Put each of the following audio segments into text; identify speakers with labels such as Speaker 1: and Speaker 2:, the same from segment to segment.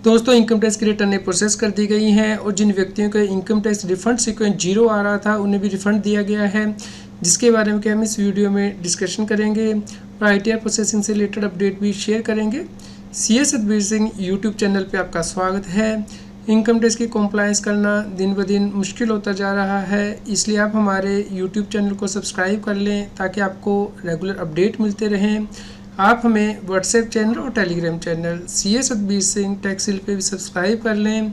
Speaker 1: दोस्तों income tax की रिटर्नें process कर दी गई हैं और जिन व्यक्तियों का इनकम टैक्स रिफंड सीक्वेंस 0 आ रहा था उन्हें भी रिफंड दिया गया है, जिसके बारे में हम इस वीडियो में डिस्कशन करेंगे और ITR प्रोसेसिंग से रिलेटेड अपडेट भी शेयर करेंगे। CA Satbir Singh YouTube channel पे आपका स्वागत है। इनकम टैक्स की कॉम्प्लायंस करना दिन ब दिन मुश्किल होता जा रहा है, इसलिए आप हमारे यूट्यूब चैनल को सब्सक्राइब कर लें ताकि आपको रेगुलर अपडेट मिलते रहें। आप हमें व्हाट्सएप चैनल और Telegram channel CA Satbir Singh tax hill पे भी सब्सक्राइब कर लें।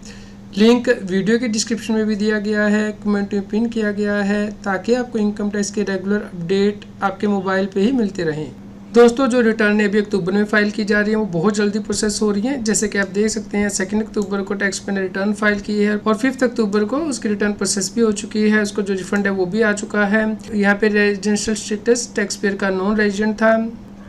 Speaker 1: लिंक वीडियो के डिस्क्रिप्शन में भी दिया गया है, कमेंट में पिन किया गया है ताकि आपको इनकम टैक्स के रेगुलर अपडेट आपके मोबाइल पे ही मिलते रहें। दोस्तों जो रिटर्न अभी अक्टूबर में फाइल की जा रही है वो बहुत जल्दी प्रोसेस हो रही है। जैसे कि आप देख सकते हैं 2 अक्टूबर को टैक्स पे ने रिटर्न फाइल की है और 5 अक्टूबर को उसकी रिटर्न प्रोसेस भी हो चुकी है, उसको जो रिफंड है वो भी आ चुका है। यहाँ पे रेजिडेंशियल स्टेटस टैक्स पेयर का नॉन रेजिडेंट था।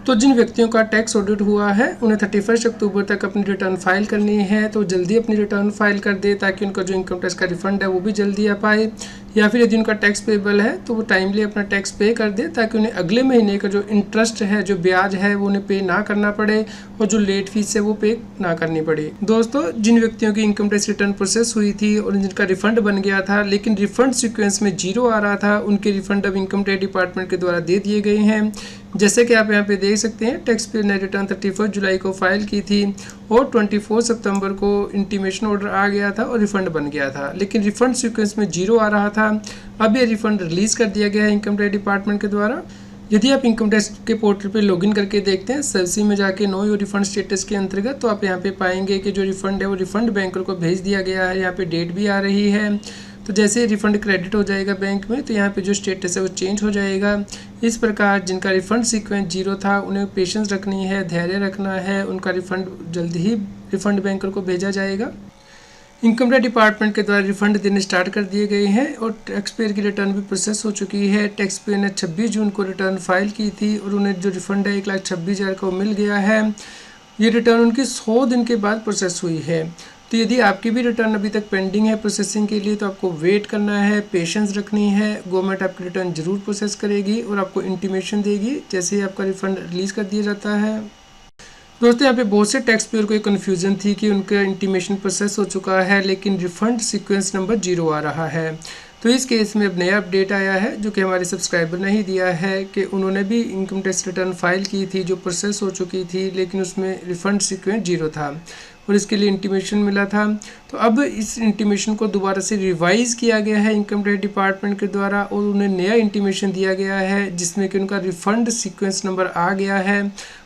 Speaker 1: तो जिन व्यक्तियों का टैक्स ऑडिट हुआ है उन्हें 31 अक्टूबर तक अपनी रिटर्न फाइल करनी है, तो जल्दी अपनी रिटर्न फाइल कर दे ताकि उनका जो इनकम टैक्स का रिफंड है वो भी जल्दी आ पाए, या फिर यदि उनका टैक्स पेबल है तो वो टाइमली अपना टैक्स पे कर दे ताकि उन्हें अगले महीने का जो इंटरेस्ट है, जो ब्याज है वो उन्हें पे ना करना पड़े और जो लेट फीस है वो पे ना करनी पड़े। दोस्तों जिन व्यक्तियों की इनकम टैक्स रिटर्न प्रोसेस हुई थी और जिनका रिफंड बन गया था लेकिन रिफंड सीक्वेंस में 0 आ रहा था, उनके रिफंड अब इनकम टैक्स डिपार्टमेंट के द्वारा दे दिए गए हैं। जैसे कि आप यहाँ पे देख सकते हैं टैक्स पेयर ने रिटर्न 31 जुलाई को फाइल की थी और 24 सितंबर को इंटीमेशन ऑर्डर आ गया था और रिफंड बन गया था, लेकिन रिफंड सीक्वेंस में 0 आ रहा था। अब ये रिफंड रिलीज कर दिया गया है इनकम टैक्स डिपार्टमेंट के द्वारा। यदि आप इनकम टैक्स के पोर्टल पे लॉगिन करके देखते हैं सर्विस में जाके नो योर रिफंड स्टेटस के अंतर्गत, तो आप यहाँ पे पाएंगे कि जो रिफंड है वो रिफंड बैंकर को भेज दिया गया है। यहाँ पे डेट भी आ रही है, तो जैसे रिफंड क्रेडिट हो जाएगा बैंक में तो यहाँ पे जो स्टेटस है वो चेंज हो जाएगा। इस प्रकार जिनका रिफंड सीक्वेंस 0 था उन्हें पेशेंस रखनी है, धैर्य रखना है, उनका रिफंड जल्द ही रिफंड बैंकर को भेजा जाएगा। इनकम टैक्स डिपार्टमेंट के द्वारा रिफंड देने स्टार्ट कर दिए गए हैं और टैक्स पेयर की रिटर्न भी प्रोसेस हो चुकी है। टैक्स पेयर ने 26 जून को रिटर्न फाइल की थी और उन्हें जो रिफंड है 1,26,000 का मिल गया है। ये रिटर्न उनकी 100 दिन के बाद प्रोसेस हुई है। तो यदि आपकी भी रिटर्न अभी तक पेंडिंग है प्रोसेसिंग के लिए तो आपको वेट करना है, पेशेंस रखनी है। गवर्नमेंट आपकी रिटर्न जरूर प्रोसेस करेगी और आपको इंटीमेशन देगी जैसे ही आपका रिफंड रिलीज़ कर दिया जाता है। दोस्तों यहाँ पे बहुत से टैक्स पेयर को एक कन्फ्यूज़न थी कि उनका इंटीमेशन प्रोसेस हो चुका है लेकिन रिफंड सीक्वेंस नंबर 0 आ रहा है। तो इस केस में अब नया अपडेट आया है जो कि हमारे सब्सक्राइबर ने ही दिया है कि उन्होंने भी इनकम टैक्स रिटर्न फाइल की थी जो प्रोसेस हो चुकी थी लेकिन उसमें रिफंड सीक्वेंस 0 था और इसके लिए इंटीमेशन मिला था। तो अब इस इंटीमेशन को दोबारा से रिवाइज़ किया गया है इनकम टैक्स डिपार्टमेंट के द्वारा और उन्हें नया इंटीमेशन दिया गया है जिसमें कि उनका रिफ़ंड सीक्वेंस नंबर आ गया है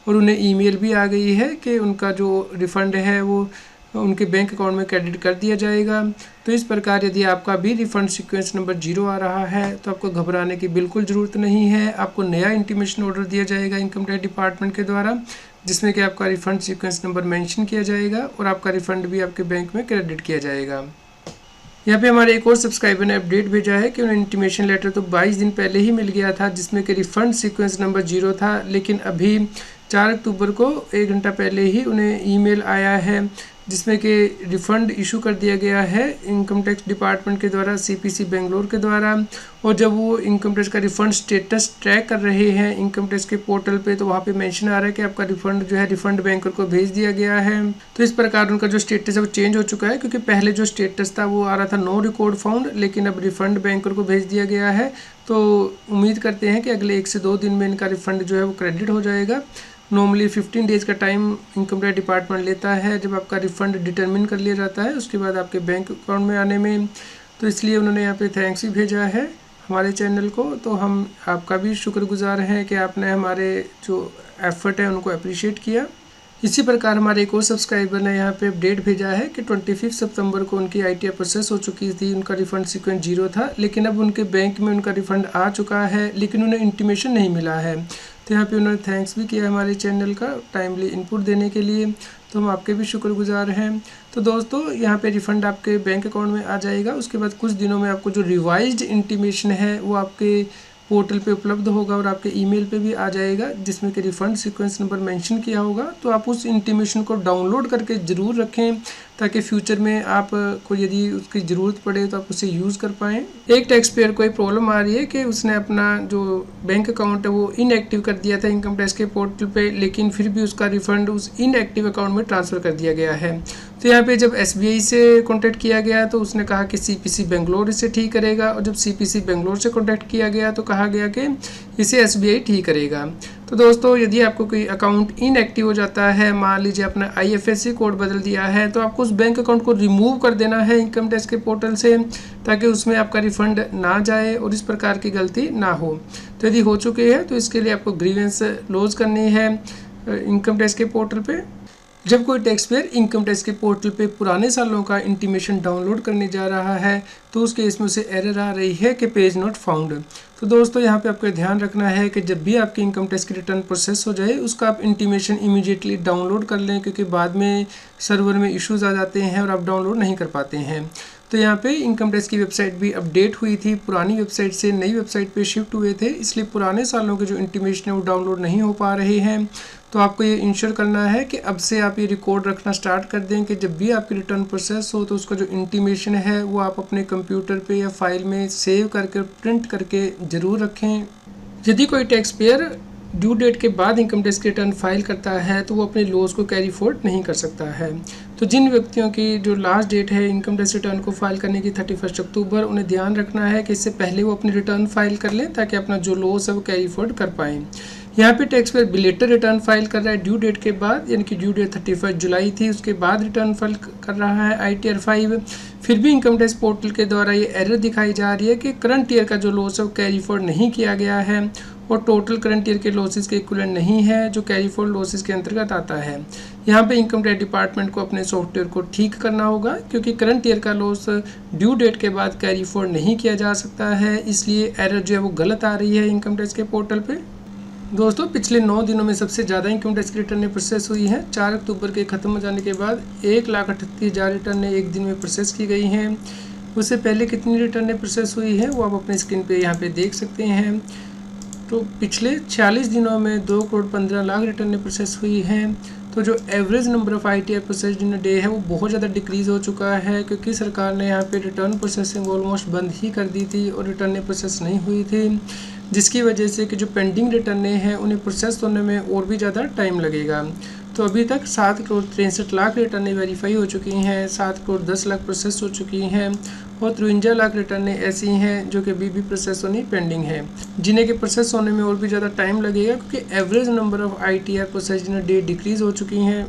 Speaker 1: और उन्हें ईमेल भी आ गई है कि उनका जो रिफ़ंड है वो उनके बैंक अकाउंट में क्रेडिट कर दिया जाएगा। तो इस प्रकार यदि आपका भी रिफ़ंड सीक्वेंस नंबर 0 आ रहा है तो आपको घबराने की बिल्कुल ज़रूरत नहीं है। आपको नया इंटीमेशन ऑर्डर दिया जाएगा इनकम टैक्स डिपार्टमेंट के द्वारा जिसमें कि आपका रिफ़ंड सीक्वेंस नंबर मेंशन किया जाएगा और आपका रिफ़ंड भी आपके बैंक में क्रेडिट किया जाएगा। यहाँ पे हमारे एक और सब्सक्राइबर ने अपडेट भेजा है कि उन्हें इंटीमेशन लेटर तो 22 दिन पहले ही मिल गया था जिसमें कि रिफ़ंड सीक्वेंस नंबर 0 था, लेकिन अभी 4 अक्टूबर को 1 घंटा पहले ही उन्हें ईमेल आया है जिसमें कि रिफ़ंड इशू कर दिया गया है इनकम टैक्स डिपार्टमेंट के द्वारा CPC बेंगलोर के द्वारा। और जब वो इनकम टैक्स का रिफ़ंड स्टेटस ट्रैक कर रहे हैं इनकम टैक्स के पोर्टल पे तो वहाँ पे मेंशन आ रहा है कि आपका रिफ़ंड जो है रिफ़ंड बैंकर को भेज दिया गया है। तो इस प्रकार उनका जो स्टेटस है वो चेंज हो चुका है क्योंकि पहले जो स्टेटस था वो आ रहा था नो रिकॉर्ड फाउंड, लेकिन अब रिफ़ंड बैंकर को भेज दिया गया है। तो उम्मीद करते हैं कि अगले 1 से 2 दिन में इनका रिफ़ंड जो है वो क्रेडिट हो जाएगा। नॉर्मली 15 डेज़ का टाइम इनकम टैक्स डिपार्टमेंट लेता है जब आपका रिफ़ंड डिटरमिन कर लिया जाता है उसके बाद आपके बैंक अकाउंट में आने में। तो इसलिए उन्होंने यहाँ पे थैंक्स भी भेजा है हमारे चैनल को, तो हम आपका भी शुक्रगुजार हैं कि आपने हमारे जो एफ़र्ट है उनको अप्रिशिएट किया। इसी प्रकार हमारे एक और सब्सक्राइबर ने यहाँ पे अपडेट भेजा है कि 25 सितंबर को उनकी ITR प्रोसेस हो चुकी थी, उनका रिफ़ंड सीक्वेंस 0 था लेकिन अब उनके बैंक में उनका रिफ़ंड आ चुका है लेकिन उन्हें इंटीमेशन नहीं मिला है। तो यहाँ पे उन्होंने थैंक्स भी किया हमारे चैनल का टाइमली इनपुट देने के लिए, तो हम आपके भी शुक्रगुजार हैं। तो दोस्तों यहाँ पे रिफ़ंड आपके बैंक अकाउंट में आ जाएगा, उसके बाद कुछ दिनों में आपको जो रिवाइज्ड इंटीमेशन है वो आपके पोर्टल पे उपलब्ध होगा और आपके ईमेल पे भी आ जाएगा जिसमें कि रिफ़ंड सीक्वेंस नंबर मेंशन किया होगा। तो आप उस इंटीमेशन को डाउनलोड करके ज़रूर रखें ताकि फ्यूचर में आप को यदि उसकी ज़रूरत पड़े तो आप उसे यूज़ कर पाएँ। एक टैक्स पेयर को एक प्रॉब्लम आ रही है कि उसने अपना जो बैंक अकाउंट है वो इनएक्टिव कर दिया था इनकम टैक्स के पोर्टल पे, लेकिन फिर भी उसका रिफ़ंड उस इनएक्टिव अकाउंट में ट्रांसफ़र कर दिया गया है। तो यहाँ पे जब SBI से कॉन्टैक्ट किया गया तो उसने कहा कि CPC बेंगलोर इसे ठीक करेगा, और जब CPC बेंगलोर से कॉन्टैक्ट किया गया तो कहा गया कि इसे SBI ठीक करेगा। तो दोस्तों यदि आपको कोई अकाउंट इनएक्टिव हो जाता है, मान लीजिए अपना IFSC कोड बदल दिया है, तो आपको उस बैंक अकाउंट को रिमूव कर देना है इनकम टैक्स के पोर्टल से, ताकि उसमें आपका रिफंड ना जाए और इस प्रकार की गलती ना हो। तो यदि हो चुकी है तो इसके लिए आपको ग्रीवेंस लॉज करनी है इनकम टैक्स के पोर्टल पे। जब कोई टैक्स पेयर इनकम टैक्स के पोर्टल पे पुराने सालों का इंटीमेशन डाउनलोड करने जा रहा है तो उस केस में उसे एरर आ रही है कि पेज नॉट फाउंड। तो दोस्तों यहाँ पे आपको ध्यान रखना है कि जब भी आपकी इनकम टैक्स की रिटर्न प्रोसेस हो जाए उसका आप इंटीमेशन इमीडिएटली डाउनलोड कर लें, क्योंकि बाद में सर्वर में इश्यूज आ जाते हैं और आप डाउनलोड नहीं कर पाते हैं। तो यहाँ पे इनकम टैक्स की वेबसाइट भी अपडेट हुई थी, पुरानी वेबसाइट से नई वेबसाइट पे शिफ्ट हुए थे, इसलिए पुराने सालों के जो इंटीमेशन है वो डाउनलोड नहीं हो पा रहे हैं। तो आपको ये इंश्योर करना है कि अब से आप ये रिकॉर्ड रखना स्टार्ट कर दें कि जब भी आपकी रिटर्न प्रोसेस हो तो उसका जो इंटीमेशन है वो आप अपने कंप्यूटर पे या फाइल में सेव करके प्रिंट करके ज़रूर रखें। यदि कोई टैक्स पेयर ड्यू डेट के बाद इनकम टैक्स की रिटर्न फाइल करता है तो वो अपने लॉस को कैरी फॉरवर्ड नहीं कर सकता है। तो जिन व्यक्तियों की जो लास्ट डेट है इनकम टैक्स रिटर्न को फाइल करने की 31 अक्टूबर, उन्हें ध्यान रखना है कि इससे पहले वो अपनी रिटर्न फाइल कर लें ताकि अपना जो लॉस है वो कैरी फॉरवर्ड कर पाएँ। यहाँ पे टैक्स पेयर बिलेटर रिटर्न फाइल कर रहा है ड्यू डेट के बाद, यानी कि ड्यू डेट 31 जुलाई थी, उसके बाद रिटर्न फाइल कर रहा है ITR 5। फिर भी इनकम टैक्स पोर्टल के द्वारा ये एरर दिखाई जा रही है कि करंट ईयर का जो लॉस है वो कैरी फॉरवर्ड नहीं किया गया है और टोटल करंट ईयर के लॉसेस के इक्विवेलेंट नहीं है जो कैरी फॉरवर्ड लॉसेस के अंतर्गत आता है। यहाँ पे इनकम टैक्स डिपार्टमेंट को अपने सॉफ्टवेयर को ठीक करना होगा, क्योंकि करंट ईयर का लॉस ड्यू डेट के बाद कैरी फॉरवर्ड नहीं किया जा सकता है, इसलिए एरर जो है वो गलत आ रही है इनकम टैक्स के पोर्टल पे। दोस्तों पिछले 9 दिनों में सबसे ज़्यादा इनकम टैक्स की रिटर्नें प्रोसेस हुई हैं। 4 अक्टूबर के ख़त्म हो जाने के बाद 1,38,000 रिटर्नें एक दिन में प्रोसेस की गई हैं। उससे पहले कितनी रिटर्नें प्रोसेस हुई हैं वो आप अपने स्क्रीन पे यहाँ पे देख सकते हैं। तो पिछले 46 दिनों में 2,15,00,000 रिटर्नें प्रोसेस हुई हैं। तो जो average number of ITR processed in a day है वो बहुत ज़्यादा डिक्रीज़ हो चुका है, क्योंकि सरकार ने यहाँ पे रिटर्न प्रोसेसिंग ऑलमोस्ट बंद ही कर दी थी और रिटर्नें प्रोसेस नहीं हुई थी, जिसकी वजह से कि जो पेंडिंग रिटर्नें हैं उन्हें प्रोसेस होने में और भी ज़्यादा टाइम लगेगा। तो अभी तक 7,63,00,000 रिटर्नें वेरीफाई हो चुकी हैं, 7,10,00,000 प्रोसेस हो चुकी हैं और 53,00,000 रिटर्नें ऐसी हैं जो कि अभी भी प्रोसेस होनी पेंडिंग है, जिन्हें के प्रोसेस होने में और भी ज़्यादा टाइम लगेगा, क्योंकि average number of ITR processed in a day decrease हो चुकी हैं।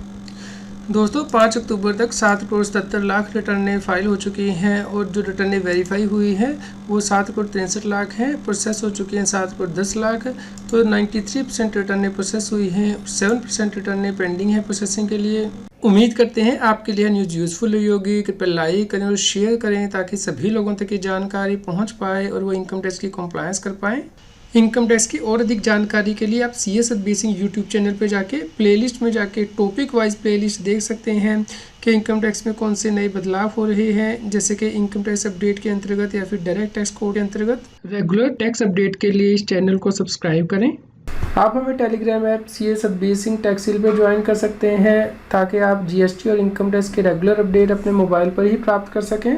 Speaker 1: दोस्तों 5 अक्टूबर तक 7,77,00,000 रिटर्नें फाइल हो चुकी हैं और जो रिटर्नें वेरीफाई हुई हैं वो 7,63,00,000 हैं, प्रोसेस हो चुकी हैं 7,10,00,000। तो 93% रिटर्नें प्रोसेस हुई हैं, 7% रिटर्नें पेंडिंग हैं प्रोसेसिंग के लिए। उम्मीद करते हैं आपके लिए न्यूज़ यूज़फुल हुई होगी। कृपया लाइक करें और शेयर करें ताकि सभी लोगों तक ये जानकारी पहुँच पाए और वो इनकम टैक्स की कंप्लायंस कर पाएँ। इनकम टैक्स की और अधिक जानकारी के लिए आप CS बेसिक यूट्यूब चैनल पे जाके प्लेलिस्ट में जाके टॉपिक वाइज प्लेलिस्ट देख सकते हैं कि इनकम टैक्स में कौन से नए बदलाव हो रहे हैं, जैसे कि इनकम टैक्स अपडेट के अंतर्गत या फिर डायरेक्ट टैक्स कोड के अंतर्गत। रेगुलर टैक्स अपडेट के लिए इस चैनल को सब्सक्राइब करें। आप हमें टेलीग्राम ऐप CS बेसिक टैक्सिल पे ज्वाइन कर सकते हैं ताकि आप GST और इनकम टैक्स के रेगुलर अपडेट अपने मोबाइल पर ही प्राप्त कर सकें।